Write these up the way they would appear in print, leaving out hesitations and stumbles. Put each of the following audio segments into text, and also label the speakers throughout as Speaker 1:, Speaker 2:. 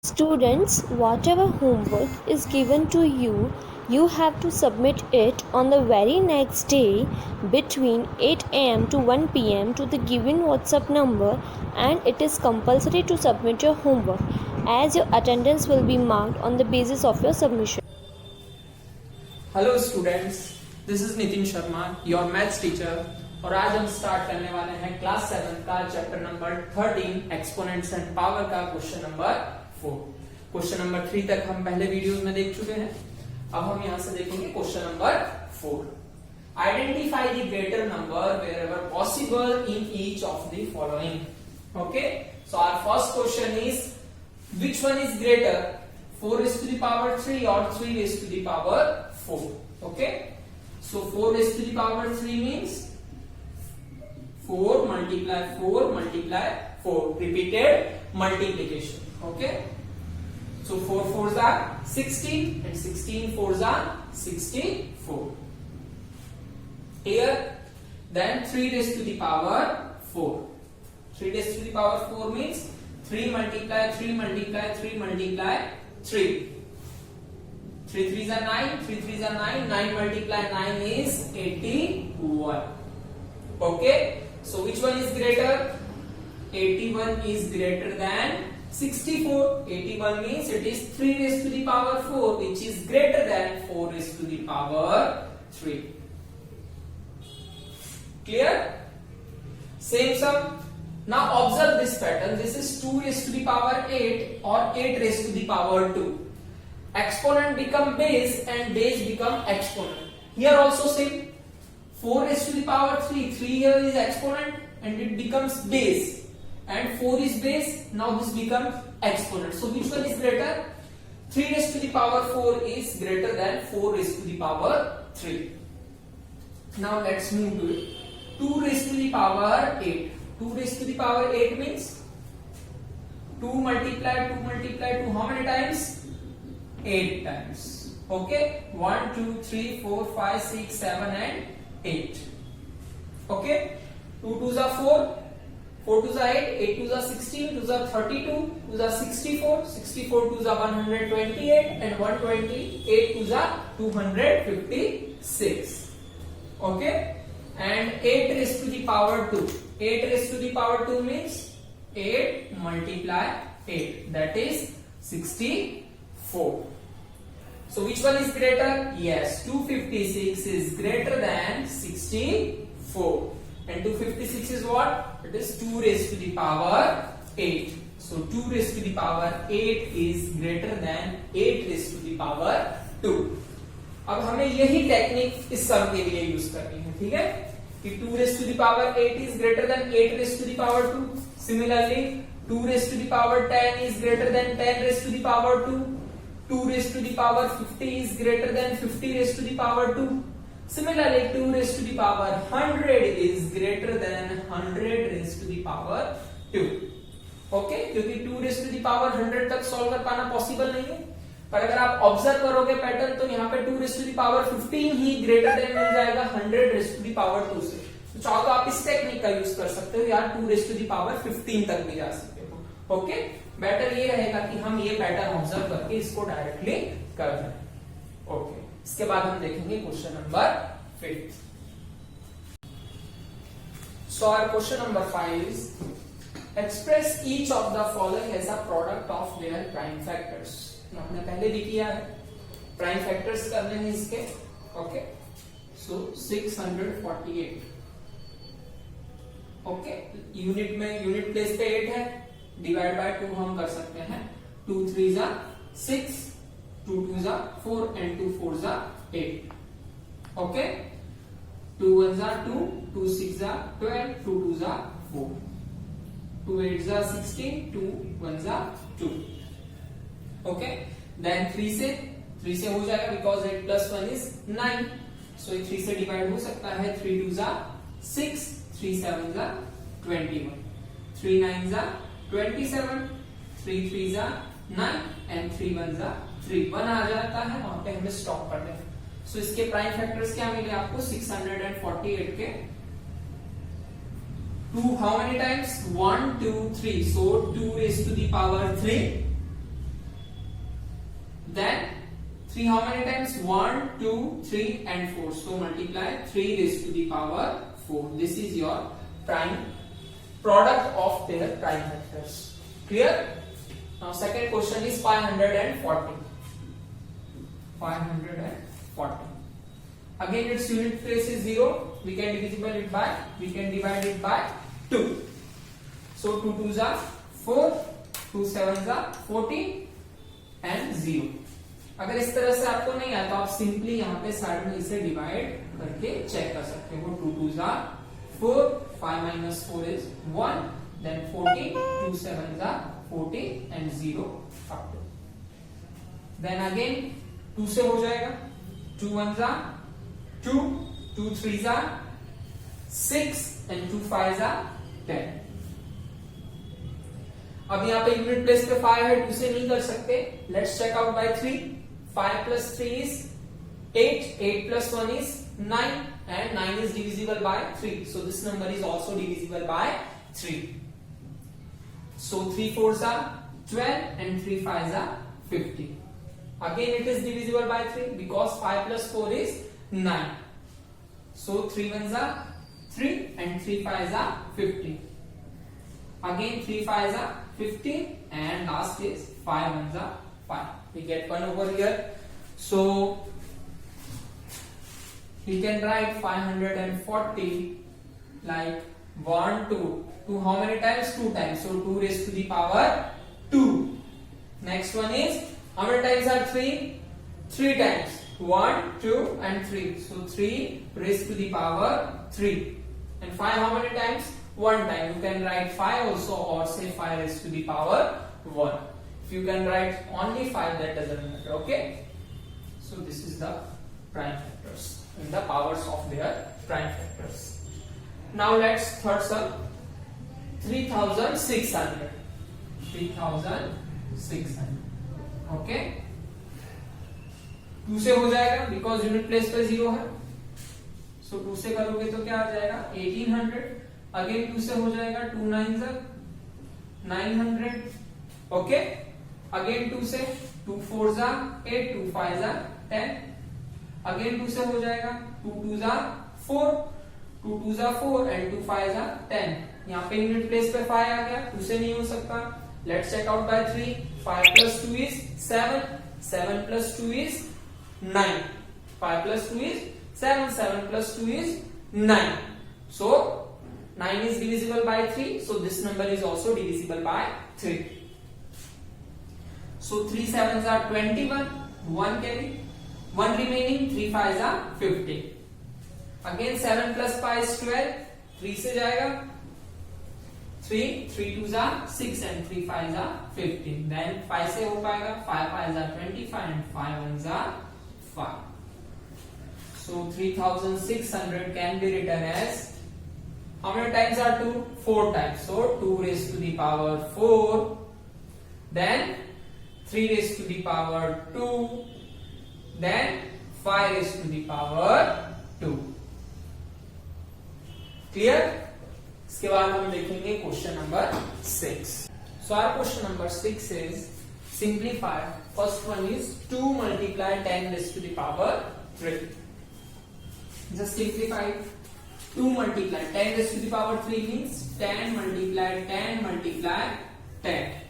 Speaker 1: Students, whatever homework is given to you, you have to submit it on the very next day between 8 am to 1 pm to the given WhatsApp number, and it is compulsory to submit your homework as your attendance will be marked on the basis of your submission.
Speaker 2: Hello students, this is Nitin Sharma, your maths teacher. और आज हम start करने वाले हैं class 7 का chapter number 13 exponents and power का question number 4। Question number 3 तक हम पहले वीडियोस में देख चुके हैं। अब हम यहां से देखेंगे question number 4। Identify the greater number wherever possible in each of the following. Okay, so our first question is which one is greater, 4 raised to the power 3 or 3 raised to the power 4. Okay, so 4 raised to the power 3 means 4 multiply 4 multiply 4, repeated multiplication. Okay, so 4 4s are 16 and 16 4s are 64 here. Then 3 raised to the power 4, 3 raised to the power 4 means 3 multiply 3 multiply 3 multiply 3, 3 3s are 9, 3 3s are 9, 9 multiply 9 is 81. Okay, so which one is greater? 81 is greater than 64. 81 means it is 3 raised to the power 4, which is greater than 4 raised to the power 3. Clear? Same sum. Now observe this pattern. This is 2 raised to the power 8 or 8 raised to the power 2. Exponent become base and base become exponent. Here also same. 4 raised to the power 3. 3 here is exponent and it becomes base. And 4 is base. Now this becomes exponent. So which one is greater? 3 raised to the power 4 is greater than 4 raised to the power 3. Now let's move to it. 2 raised to the power 8. 2 raised to the power 8 means 2 multiply 2 how many times? 8 times. Okay, 1 2 3 4 5 6 7 and 8. Okay, 2 2s are 4, 4 2s are 8, 8 2s are 16, 2s are 32, 2s are 64, 64 2s are 128 and 128 2s are 256. Okay, and 8 raised to the power 2. 8 raised to the power 2 means 8 multiply 8, that is 64. So which one is greater? Yes, 256 is greater than 64. And 256 is what? It is 2 raised to the power 8. So 2 raised to the power 8 is greater than 8 raised to the power 2. अब हमें यही technique इस सम के लिए use करनी है, ठीक है, कि 2 raised to the power 8 is greater than 8 raised to the power 2. Similarly, 2 raised to the power 10 is greater than 10 raised to the power 2. 2 raised to the power 50 is greater than 50 raised to the power 2. Similarly, 2 raised to the power 100 is greater than 100 raised to the power 2. Okay, क्योंकि 2 raised to the power 100 तक solve कर पाना possible नहीं है, पर अगर आप observe करोगे पैटर्न तो यहाँ पे 2 raised to the power 15 ही ग्रेटर देन मिल जाएगा 100 raised to the power 2 से। तो चाहो तो आप इस टेक्निक का यूज कर सकते हो, यार 2 raised to the power 15 तक भी जा सकते हो। ओके, बेटर ये रहेगा कि हम ये पैटर्न ऑब्जर्व करके इसको डायरेक्टली कर दें। ओके, इसके बाद हम देखेंगे question number 5। So our question number 5 is express each of the following as a product of their prime factors. हमने पहले भी किया है, प्राइम फैक्टर्स करने हैं इसके। ओके, सो 648। ओके, यूनिट में यूनिट प्लेस पे 8 है, डिवाइड बाय 2 हम कर सकते हैं। 2 3s are 6, 2 2s are 4 and 2 4s are 8. Okay, 2 1s are 2, 2 6s are 12, 2 2s are 4, 2 8s are 16, 2 1s are 2. Okay, then 3 से हो जाएगा बिकॉज 8 plus 1 is 9, सो 3 से डिवाइड हो सकता है। 3 2s are 6, 3 7s are 21, 3 9s are 27, 3 3s are 9 and 3 1s are 3। 1 आ जाता है, वहां पे हमें स्टॉप कर दें। सो इसके प्राइम फैक्टर्स क्या मिले आपको? 648 के 2 how many times? 1 2 3, so 2 raised to the power 3 Then 3 how many times? 1, 2, 3 and 4. So multiply 3 raised to the power 4. This is your prime product of their prime factors. Clear? Now second question is 540. 540. Again its unit place is 0. We can divide it by 2. So 2 2s are 4, 2 7s are 40 and 0. अगर इस तरह से आपको नहीं आता तो आप simply यहाँ पे साइड में इसे डिवाइड करके चेक कर सकते हो. 2 2s are 4, 5 minus 4 is 1, then 40, 2 7s are 40 and 0 up to. Then again 2 से हो जाएगा. 2 1s are 2, 2 3s are 6 and 2 5s are 10. अब यहाँ पे यूनिट प्लेस पे 5 है, 2 से नहीं कर सकते. Let's check out by 3. 5 plus 3 is 8, 8 plus 1 is 9 and 9 is divisible by 3. So this number is also divisible by 3. So 3 4s are 12 and 3 5s are 50. Again it is divisible by 3 because 5 plus 4 is 9. So 3 1s are 3 and 3 5s are 50. Again 3 5s are 50 and last is 5 1s are 5. We get 1 over here. So we can write 540 like 1 2. 2 how many times? 2 times. So 2 raised to the power 2. Next one is how many times are 3? 3 times. 1 2 and 3. So 3 raised to the power 3. And 5 how many times? 1 time. You can write 5 also or say 5 raised to the power 1. If you can write only 5, that doesn't matter. Okay. So this is the prime factors and the powers of their prime factors. Now let's third sum. 3600. 3600. Okay. 2 से हो जाएगा because unit place पे 0 है. So 2 से करोगे तो क्या आ जाएगा? 1800. Again 2 से हो जाएगा 2 9s are 900. Okay. Again 2 से 2 4s are 8, 2 5s are 10. Again 2 से हो जाएगा 2 2s are 4, 2 2s are 4 and 2 5s are 10. यहाँ पे यूनिट प्लेस पे 5 आ गया. 2 से नहीं हो सकता. Let's check out by 3. 5 plus 2 is 7. 7 plus 2 is 9. 5 plus 2 is 7. 7 plus 2 is 9. So 9 is divisible by 3. So this number is also divisible by 3. So 3 7s are 21, 1 carry, 1 remaining, 3 5s are 50. Again 7 plus 5 is 12, 3 से जाएगा, 3 2s are 6 and 3 5s are 15. Then 5 से हो पाएगा, 5 5s are 25 and 5 1s are 5. So 3600 can be written as, how many times are 2? 4 times. So 2 raised to the power 4. Then 3 raised to the power 2, then 5 raised to the power 2. Clear? इसके बाद हम देखेंगे question number 6. So our question number 6 is simplify. First one is 2 multiply 10 raised to the power 3. Just simplify it. 2 multiply 10 raised to the power 3 means 10 multiply 10 multiply 10.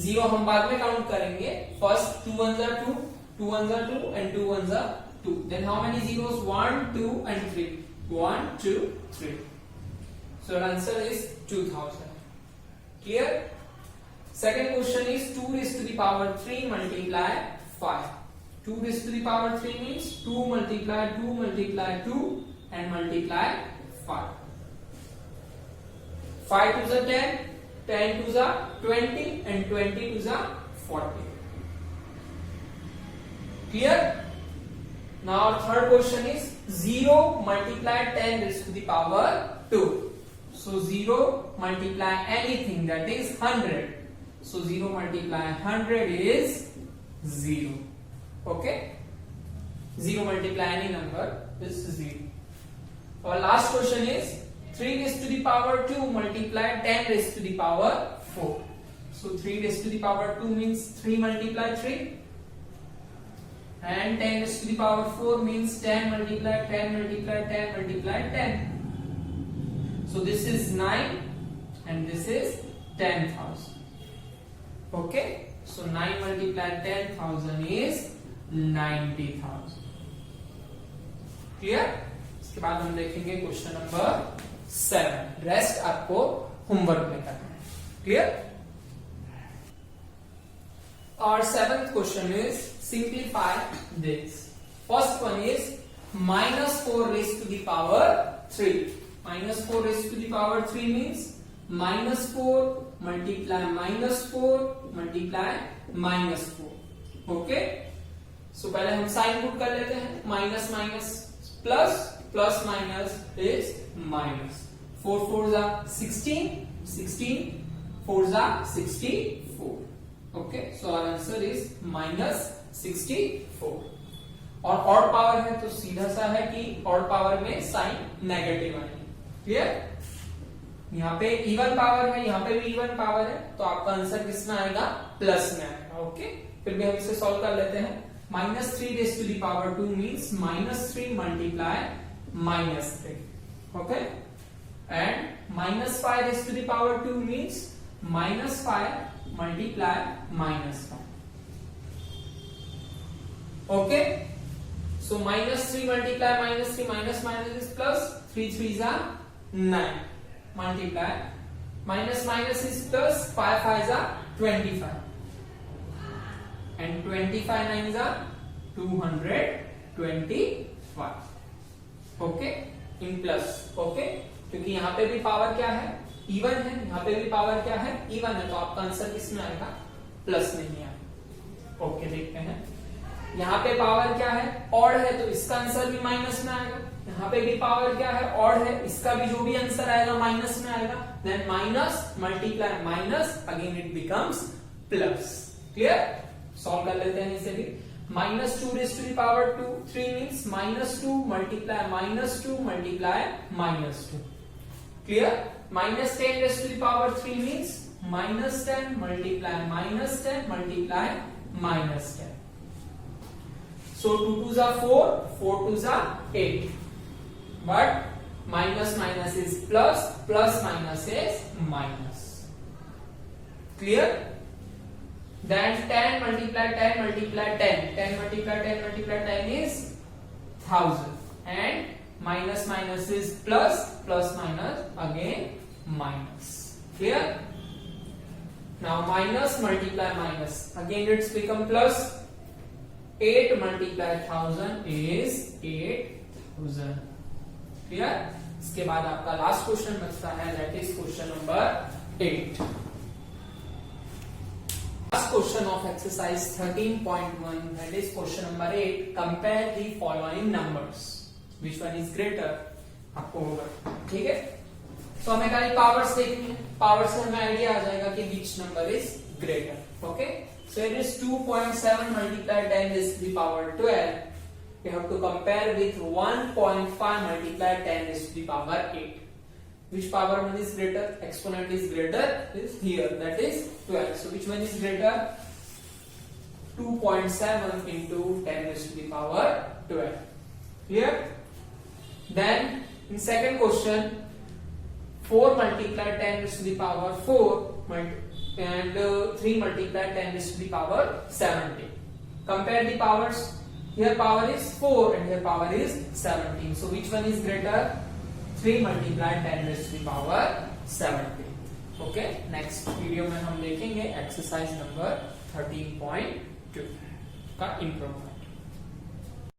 Speaker 2: 0 हम बाद में count करेंगे. First 2 1s are 2, 2 1s are 2 and 2 1s are 2. Then how many zeros? 1 2 and 3. 1 2 3. So the answer is 2000. Clear? Second question is 2 raised to the power 3 multiply 5. 2 raised to the power 3 means 2 multiply 2 multiply 2 and multiply 5. 5 2s are 10. 10 2s are 20 and 20 2s are 40. Clear? Now our third question is 0 multiply 10 raised to the power 2. So 0 multiply anything, that is 100. So 0 multiply 100 is 0. Okay? 0 multiply any number is 0. Our last question is 3 raised to the power 2 multiply 10 raised to the power 4. So 3 raised to the power 2 means 3 multiply 3. and 10 raised to the power 4 means 10 multiply 10 multiply 10 multiply 10. So this is 9 and this is 10,000. Okay, so 9 multiplied 10,000 is 90,000. Clear? इसके बाद हम देखेंगे question number 7. Rest आपको homework में करना है. Clear? Our 7th question is simplify this. First one is minus 4 raised to the power 3. Minus 4 raised to the power 3 means minus 4 multiply minus 4 multiply minus 4. Okay? So पहले हम sign put कर लेते हैं. Minus minus plus, plus minus is minus. 4 4s are 16, 16 4s are 64. Okay, so our answer is minus 64. और odd power है तो सीधा सा है कि ऑड पावर में साइन नेगेटिव आएगी. क्लियर? यहाँ पे इवन पावर है, यहाँ पे भी इवन पावर है, तो आपका आंसर किस में आएगा? प्लस में आएगा. ओके, फिर भी हम इसे सॉल्व कर लेते हैं. minus 3 raised to the power 2 means minus 3 multiply minus 3. Okay, and minus 5 raised to the power 2 means minus 5 multiply minus 5. Okay, so minus 3 multiply minus 3 minus minus is plus. 3 3s are 9. Multiply minus minus is plus. 5 5s are 25. And 25 9s are 225. Okay, in plus. Okay, क्योंकि यहाँ पे भी power क्या है? Even है. यहाँ पे भी पावर क्या है? इवन है. तो आपका आंसर किसमें आएगा? प्लस में ही आएगा. ओके, देखते हैं. यहाँ पे पावर क्या है? ऑड है, तो इसका आंसर भी माइनस में आएगा. यहाँ पे भी पावर क्या है? ऑड है, इसका भी जो भी आंसर आएगा माइनस में आएगा. Then minus multiply minus, again it becomes plus. Clear? Solve कर लेते हैं इसे भी. Minus 2 raised to the power 3 means minus 2 multiply minus 2 multiply minus 2. Clear? Minus 10 raised to the power 3 means minus 10 multiply minus 10 multiply minus 10. So 2 2s are 4, 4 2s are 8. But minus minus is plus, plus minus is minus. Clear? Then 10 multiply 10 multiply 10. 10 multiply 10 multiply 10 is 1000. And minus minus is plus, plus minus again minus. Clear? Now minus multiply minus. Again it's become plus. 8 multiply 1000 is 8000. Clear? इसके बाद आपका last question बचता है, that is question number 8. Last question of exercise 13.1, that is question number 8. Compare the following numbers. Which one is greater? आपको होगा. ठीक है? तो हमें खाली पावर्स देखनी है. पावर से हमें आइडिया आ जाएगा कि which number is greater. Okay? So it is 2.7 multiplied 10 raised to the power 12. We have to compare with 1.5 multiplied 10 raised to the power 8. Which power one is greater? Exponent is greater is here, that is 12. So which one is greater? 2.7 into 10 raised to the power 12. Clear? Then in second question, 4 multiplied 10 raised to the power 4 and 3 multiplied 10 raised to the power 17. Compare the powers. Here power is 4 and here power is 17. So which one is greater? 3 multiplied 10 raised to the power 17. Okay, next video में हम देखेंगे exercise number 13.2 का improvement.